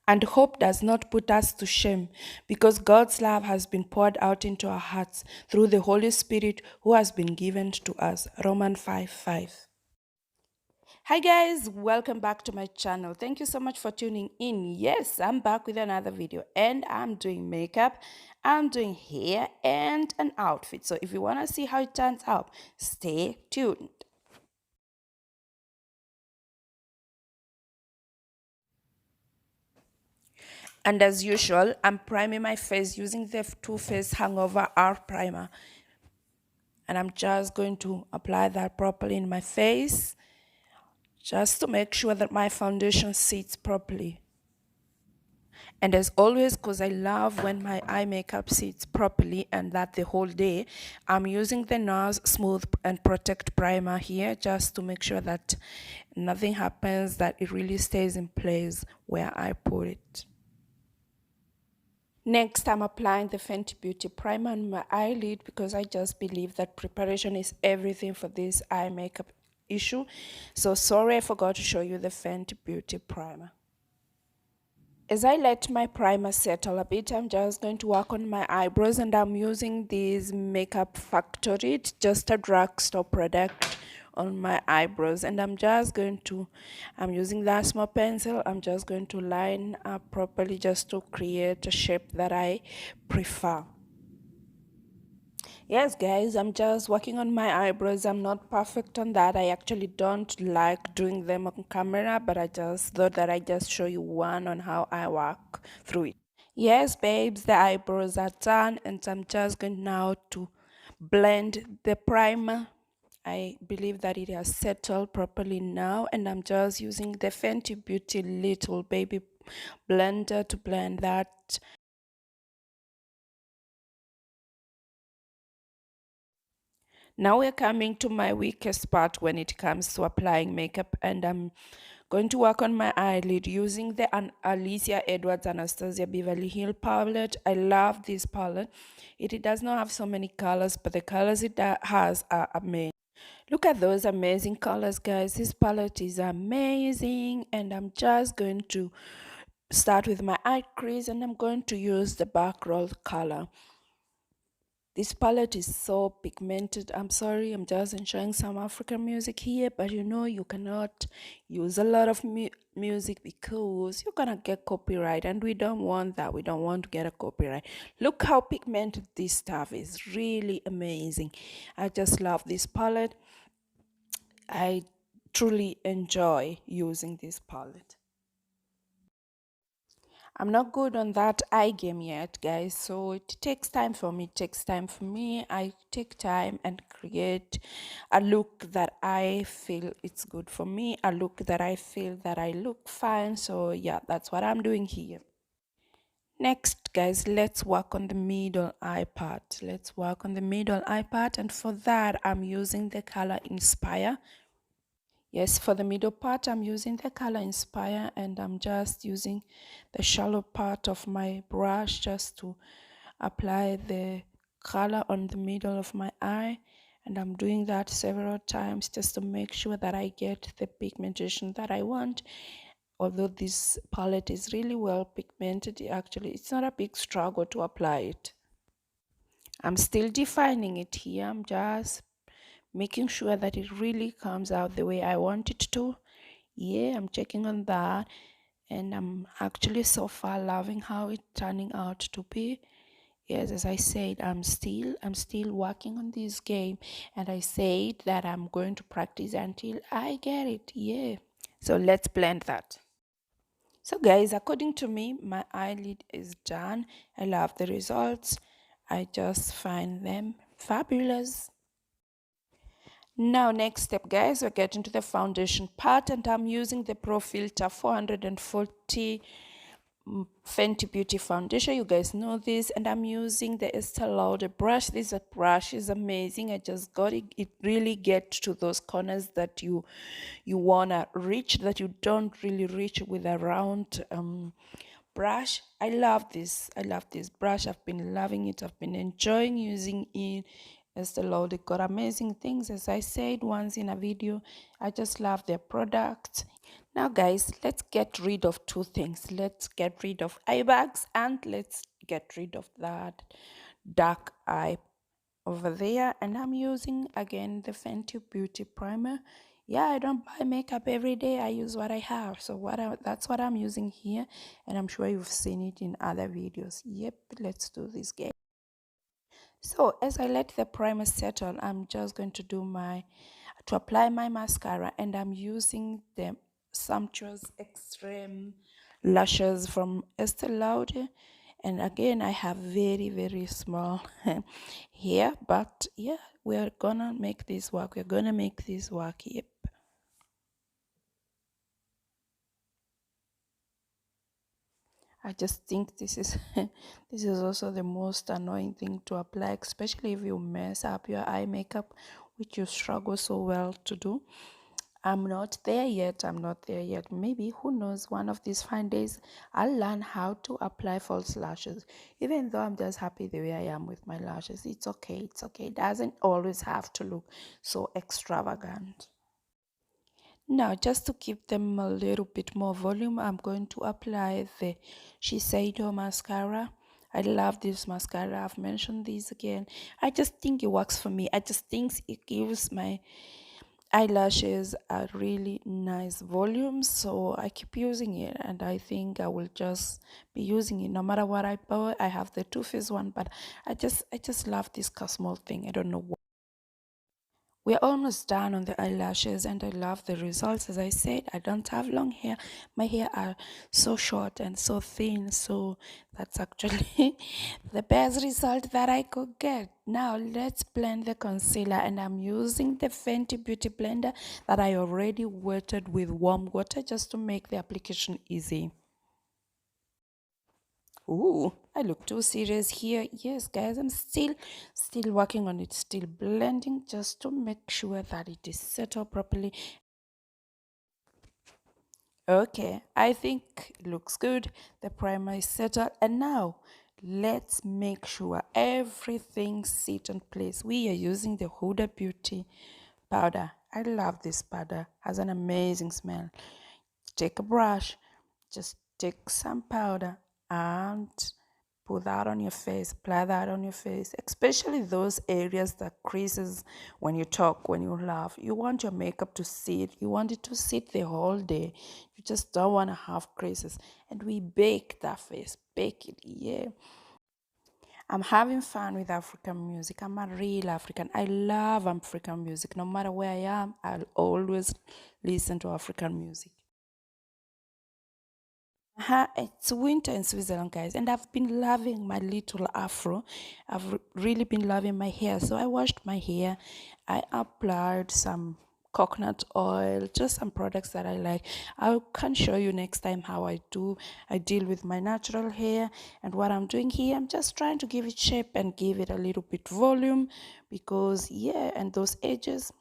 And hope does not put us to shame because God's love has been poured out into our hearts through the Holy Spirit who has been given to us. Romans 5:5. Hi guys, welcome back to my channel. Thank you so much for tuning in. Yes, I'm back with another video and I'm doing makeup, I'm doing hair and an outfit. So if you want to see how it turns out, stay tuned. And as usual, I'm priming my face using the Too Faced Hangover Art Primer. And I'm just going to apply that properly in my face just to make sure that my foundation sits properly. And as always, because I love when my eye makeup sits properly and that the whole day, I'm using the NARS Smooth and Protect Primer here just to make sure that nothing happens, that it really stays in place where I put it. Next, I'm applying the Fenty Beauty Primer on my eyelid because I just believe that preparation is everything for this eye makeup issue. So sorry I forgot to show you the Fenty Beauty Primer. As I let my primer settle a bit, I'm just going to work on my eyebrows, and I'm using this Makeup Factory. It's just a drugstore product on my eyebrows, and I'm using that small pencil. I'm just going to line up properly just to create a shape that I prefer. Yes, guys, I'm just working on my eyebrows. I'm not perfect on that. I actually don't like doing them on camera, but I just thought that I just show you one on how I work through it. Yes, babes, the eyebrows are done, and I'm just going now to blend the primer. I believe that it has settled properly now, and I'm just using the Fenty Beauty Little Baby blender to blend that. Now we're coming to my weakest part when it comes to applying makeup, and I'm going to work on my eyelid using the Alicia Edwards Anastasia Beverly Hill palette. I love this palette. It does not have so many colors, but the colors it has are amazing. Look at those amazing colors, guys. This palette is amazing, and I'm just going to start with my eye crease, and I'm going to use the back roll color. This palette is so pigmented. I'm sorry, I'm just enjoying some African music here, but you know you cannot use a lot of music because you're gonna get copyright, and we don't want that. We don't want to get a copyright. Look how pigmented this stuff is. Really amazing. I just love this palette. I truly enjoy using this palette. I'm not good on that eye game yet, guys. So it takes time for me. It takes time for me. I take time and create a look that I feel it's good for me, a look that I feel that I look fine. So yeah, that's what I'm doing here. Next, guys, let's work on the middle eye part. Let's work on the middle eye part, and for that, I'm using the color Inspire. Yes, for the middle part, I'm using the color Inspire, and I'm just using the shallow part of my brush just to apply the color on the middle of my eye. And I'm doing that several times just to make sure that I get the pigmentation that I want. Although this palette is really well pigmented, actually, it's not a big struggle to apply it. I'm still defining it here. I'm just making sure that it really comes out the way I want it to. Yeah, I'm checking on that, and I'm actually so far loving how it's turning out to be. Yes, as I said, I'm still working on this game, and I said that I'm going to practice until I get it. Yeah. So let's blend that. So guys, according to me, my eyelid is done. I love the results. I just find them fabulous. Now, next step, guys, we're getting to the foundation part, and I'm using the Pro Filter 440 Fenty Beauty foundation. You guys know this, and I'm using the Estee Lauder brush. This brush is amazing. I just got it. It really gets to those corners that you wanna reach, that you don't really reach with a round brush. I love this. I love this brush. I've been loving it. I've been enjoying using it. Estee Lauder got amazing things, as I said once in a video. I just love their products. Now, guys, let's get rid of two things. Let's get rid of eye bags and let's get rid of that dark eye over there. And I'm using again the Fenty Beauty Primer. Yeah, I don't buy makeup every day. I use what I have. So that's what I'm using here. And I'm sure you've seen it in other videos. Yep, let's do this, guys. So as I let the primer settle, I'm just going to apply my mascara, and I'm using the Sumptuous Extreme Lashes from Estee Lauder. And again, I have very, very small hair, but yeah, we're gonna make this work. We're gonna make this work. Yep. I just think this is this is also the most annoying thing to apply, especially if you mess up your eye makeup, which you struggle so well to do. I'm not there yet. I'm not there yet. Maybe, who knows, one of these fine days I'll learn how to apply false lashes. Even though I'm just happy the way I am with my lashes. It's okay. It's okay. It doesn't always have to look so extravagant. Now, just to give them a little bit more volume, I'm going to apply the Shiseido mascara. I love this mascara. I've mentioned this again. I just think it works for me. I just think it gives my eyelashes a really nice volume. So I keep using it, and I think I will just be using it no matter what I buy. I have the Too Faced one, but I just love this small thing. I don't know why. We're almost done on the eyelashes, and I love the results. As I said, I don't have long hair. My hair are so short and so thin, so that's actually the best result that I could get. Now let's blend the concealer, and I'm using the Fenty Beauty Blender that I already wetted with warm water just to make the application easy. Ooh, I look too serious here. Yes, guys, I'm still working on it, still blending just to make sure that it is set up properly. Okay, I think it looks good. The primer is settled, and now let's make sure everything sit in place. We are using the Huda Beauty powder. I love this powder. Has an amazing smell. Take a brush, just take some powder and put that on your face, apply that on your face, especially those areas that creases when you talk, when you laugh. You want your makeup to sit, you want it to sit the whole day. You just don't want to have creases. And we bake that face, bake it, yeah. I'm having fun with African music. I'm a real African. I love African music. No matter where I am, I'll always listen to African music. It's winter in Switzerland, guys, and I've been loving my little afro. I've really been loving my hair. So I washed my hair. I applied some coconut oil, just some products that I like. I can show you next time how I deal with my natural hair. And what I'm doing here, I'm just trying to give it shape and give it a little bit volume, because yeah, and those edges,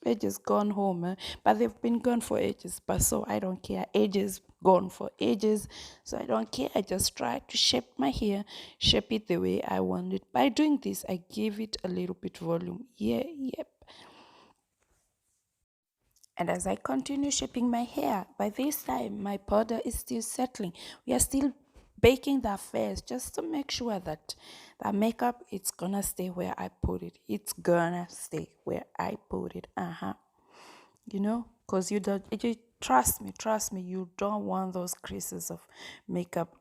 edges gone home, but they've been gone for ages. But so I don't care. Ages gone for ages, so I don't care. I just try to shape my hair, shape it the way I want it. By doing this, I give it a little bit volume. Yeah, yep. And as I continue shaping my hair, by this time my powder is still settling. We are still baking that face just to make sure that that makeup, it's gonna stay where I put it. It's gonna stay where I put it. Because you trust me, you don't want those creases of makeup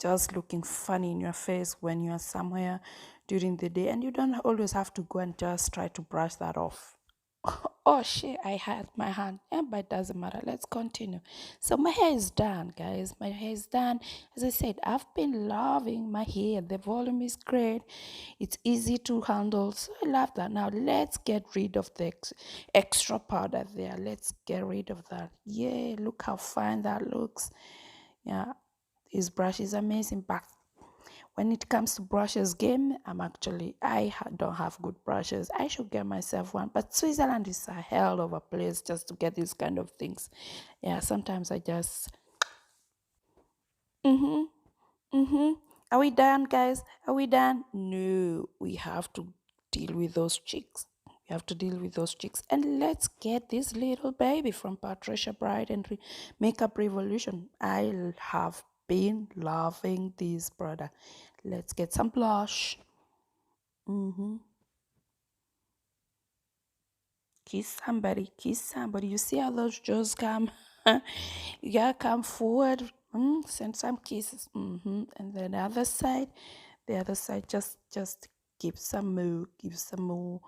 just looking funny in your face when you're somewhere during the day, and you don't always have to go and just try to brush that off. Oh shit, I had my hand. Yeah, but it doesn't matter. Let's continue. So my hair is done, guys. My hair is done. As I said, I've been loving my hair. The volume is great. It's easy to handle. So I love that. Now let's get rid of the extra powder there. Let's get rid of that. Yeah, look how fine that looks. Yeah, this brush is amazing. But when it comes to brushes game, don't have good brushes. I should get myself one. But Switzerland is a hell of a place just to get these kind of things. Yeah, sometimes I just mm-hmm. Mm-hmm. Are we done, guys? Are we done? No, we have to deal with those chicks. You have to deal with those chicks. And let's get this little baby from Patricia Bright and Makeup Revolution. I have been loving this product. Let's get some blush. Kiss somebody, kiss somebody. You see how those jaws come? You gotta come forward, send some kisses. And then the other side, just give some more, give some more.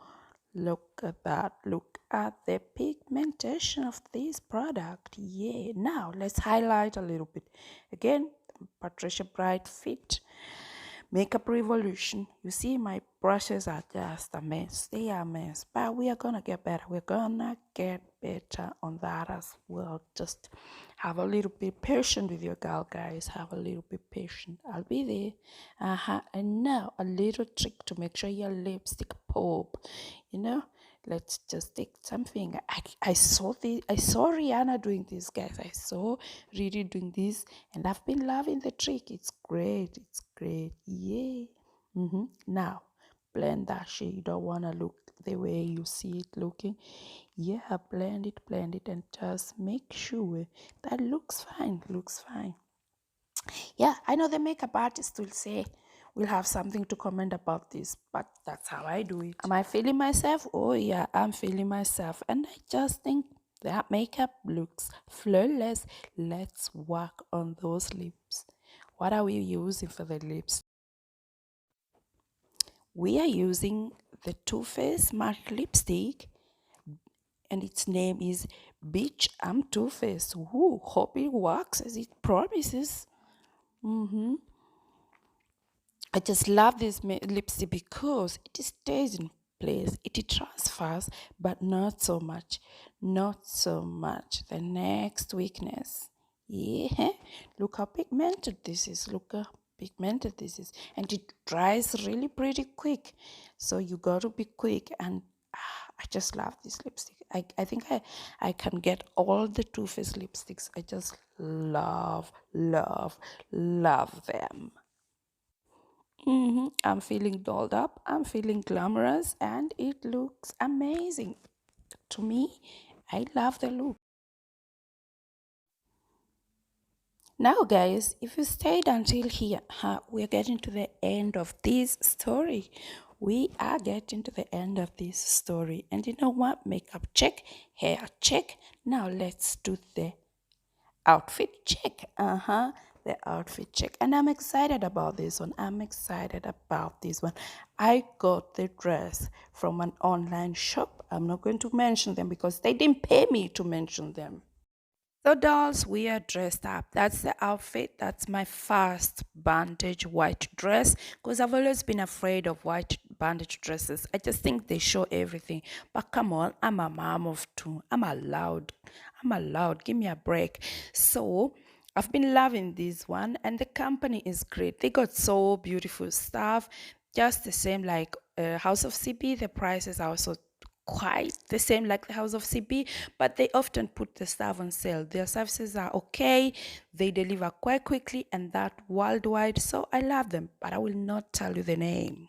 Look at that. Look at the pigmentation of this product. Yeah. Now let's highlight a little bit. Again, Patricia Bright Fit Makeup Revolution. You see, my brushes are just a mess. They are a mess. But we are gonna get better. We're gonna get better on that as well. Just have a little bit patient with your girl, guys. Have a little bit patient. I'll be there. And now a little trick to make sure your lipstick pop. You know, let's just take something. I saw Rihanna doing this, guys. I saw Riri doing this, and I've been loving the trick. It's great. It's great. Yay. Now blend that shit. You don't want to look the way you see it looking. Yeah, blend it, and just make sure that looks fine. Looks fine. Yeah, I know the makeup artist will say we'll have something to comment about this, but that's how I do it. Am I feeling myself? Oh yeah, I'm feeling myself, and I just think that makeup looks flawless. Let's work on those lips. What are we using for the lips? We are using the Too Faced matte lipstick, and its name is Bitch I'm Too Faced. Woo, hope it works as it promises. I just love this lipstick because it stays in place. It transfers, but not so much. Not so much. The next weakness. Yeah. Look how pigmented this is. Look how pigmented this is. And it dries really pretty quick. So you got to be quick. And I just love this lipstick. I think I can get all the Too Faced lipsticks. I just love, love, love them. I'm feeling dolled up, I'm feeling glamorous, and it looks amazing. To me, I love the look. Now, guys, if you stayed until here, we're getting to the end of this story. We are getting to the end of this story. And you know what? Makeup check, hair check. Now, let's do the outfit check. The outfit check. And I'm excited about this one. I'm excited about this one. I got the dress from an online shop. I'm not going to mention them because they didn't pay me to mention them. So, dolls, we are dressed up. That's the outfit. That's my first bandage white dress because I've always been afraid of white bandage dresses. I just think they show everything. But come on, I'm a mom of two. I'm allowed. I'm allowed. Give me a break. So, I've been loving this one, and the company is great. They got so beautiful stuff, just the same like House of CB. The prices are also quite the same like the House of CB, but they often put the stuff on sale. Their services are okay, they deliver quite quickly, and that worldwide. So I love them, but I will not tell you the name.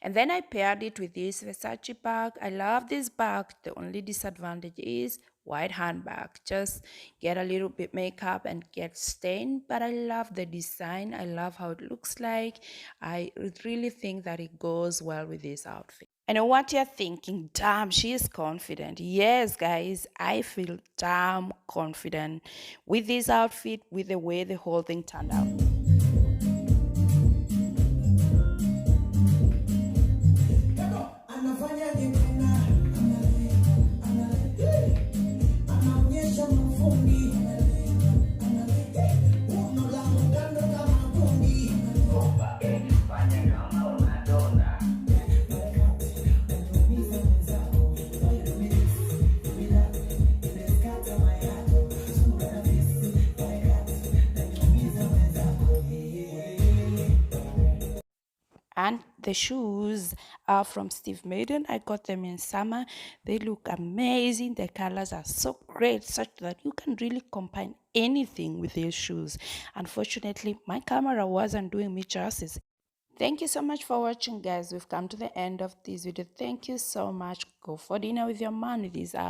And then I paired it with this Versace bag. I love this bag. The only disadvantage is white handbag. Just get a little bit makeup and get stained. But I love the design. I love how it looks like. I really think that it goes well with this outfit. I know what you're thinking. Damn, she is confident. Yes, guys, I feel damn confident with this outfit, with the way the whole thing turned out. And the shoes are from Steve Madden. I got them in summer. They look amazing. The colors are so great, such that you can really combine anything with these shoes. Unfortunately, my camera wasn't doing me justice. Thank you so much for watching, guys. We've come to the end of this video. Thank you so much. Go for dinner with your man with this